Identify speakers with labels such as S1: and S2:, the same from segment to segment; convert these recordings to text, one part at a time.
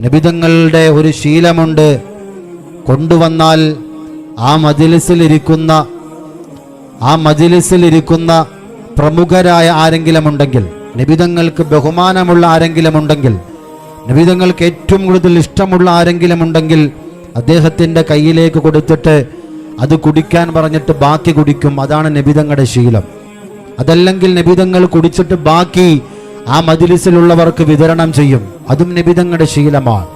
S1: നബിതങ്ങളുടെ ഒരു ശീലമുണ്ട്. കൊണ്ടുവന്നാൽ ആ മജ്‌ലിസിലിരിക്കുന്ന പ്രമുഖരായ ആരെങ്കിലും ഉണ്ടെങ്കിൽ, നബിതങ്ങൾക്ക് ബഹുമാനമുള്ള ആരെങ്കിലും ഉണ്ടെങ്കിൽ, നബിതങ്ങൾക്ക് ഏറ്റവും കൂടുതൽ ഇഷ്ടമുള്ള ആരെങ്കിലും ഉണ്ടെങ്കിൽ അദ്ദേഹത്തിൻ്റെ കയ്യിലേക്ക് കൊടുത്തിട്ട് അത് കുടിക്കാൻ പറഞ്ഞിട്ട് ബാക്കി കുടിക്കും. അതാണ് നബിതങ്ങളുടെ ശീലം. അതല്ലെങ്കിൽ നബിതങ്ങൾ കുടിച്ചിട്ട് ബാക്കി ആ മജ്‌ലിസിലുള്ളവർക്ക് വിതരണം ചെയ്യും. അതും നബിതങ്ങളുടെ ശീലമാണ്.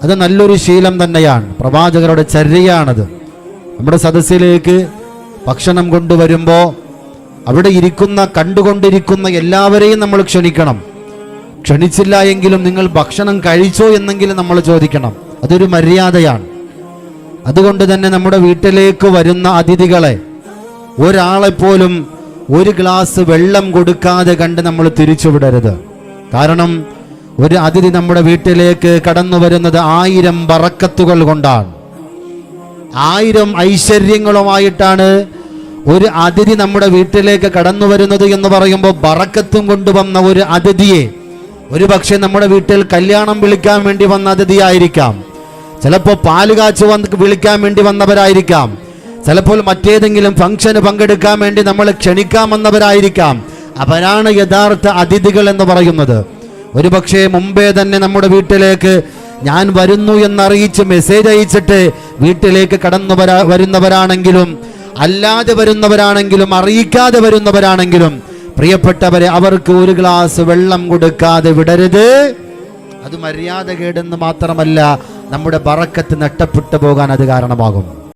S1: അത് നല്ലൊരു ശീലം തന്നെയാണ്, പ്രവാചകരുടെ ചര്യയാണത്. നമ്മുടെ സദസ്സിലേക്ക് ഭക്ഷണം കൊണ്ടുവരുമ്പോൾ അവിടെ കണ്ടുകൊണ്ടിരിക്കുന്ന എല്ലാവരെയും നമ്മൾ ക്ഷണിക്കണം. ക്ഷണിച്ചില്ല എങ്കിലും നിങ്ങൾ ഭക്ഷണം കഴിച്ചോ എന്നെങ്കിലും നമ്മൾ ചോദിക്കണം. അതൊരു മര്യാദയാണ്. അതുകൊണ്ട് തന്നെ നമ്മുടെ വീട്ടിലേക്ക് വരുന്ന അതിഥികളെ ഒരാളെപ്പോലും ഒരു ഗ്ലാസ് വെള്ളം കൊടുക്കാതെ കണ്ട് നമ്മൾ തിരിച്ചുവിടരുത്. കാരണം ഒരു അതിഥി നമ്മുടെ വീട്ടിലേക്ക് കടന്നു വരുന്നത് 1000 ബറക്കത്തുകൾ കൊണ്ടാണ്, 1000 ഐശ്വര്യങ്ങളുമായിട്ടാണ് ഒരു അതിഥി നമ്മുടെ വീട്ടിലേക്ക് കടന്നു വരുന്നത് എന്ന് പറയുമ്പോൾ, ബറക്കത്തും കൊണ്ടുവന്ന ഒരു അതിഥിയെ ഒരു പക്ഷേ നമ്മുടെ വീട്ടിൽ കല്യാണം വിളിക്കാൻ വേണ്ടി വന്ന അതിഥിയായിരിക്കാം, ചിലപ്പോൾ പാല് കാച്ചു വിളിക്കാൻ വേണ്ടി വന്നവരായിരിക്കാം, ചിലപ്പോൾ മറ്റേതെങ്കിലും ഫംഗ്ഷന് പങ്കെടുക്കാൻ വേണ്ടി നമ്മൾ ക്ഷണിക്കാൻ വന്നവരായിരിക്കാം. അവരാണ് യഥാർത്ഥ അതിഥികൾ എന്ന് പറയുന്നത്. ഒരു പക്ഷേ മുമ്പേ തന്നെ നമ്മുടെ വീട്ടിലേക്ക് ഞാൻ വരുന്നു എന്നറിയിച്ച് മെസ്സേജ് അയച്ചിട്ട് വീട്ടിലേക്ക് വരുന്നവരാണെങ്കിലും, അല്ലാതെ വരുന്നവരാണെങ്കിലും, അറിയിക്കാതെ വരുന്നവരാണെങ്കിലും, പ്രിയപ്പെട്ടവരെ, അവർക്ക് ഒരു ഗ്ലാസ് വെള്ളം കൊടുക്കാതെ വിടരുത്. അത് മര്യാദകേടെന്ന് മാത്രമല്ല, നമ്മുടെ ബറക്കത്ത് നഷ്ടപ്പെട്ടു പോകാൻ അത് കാരണമാകും.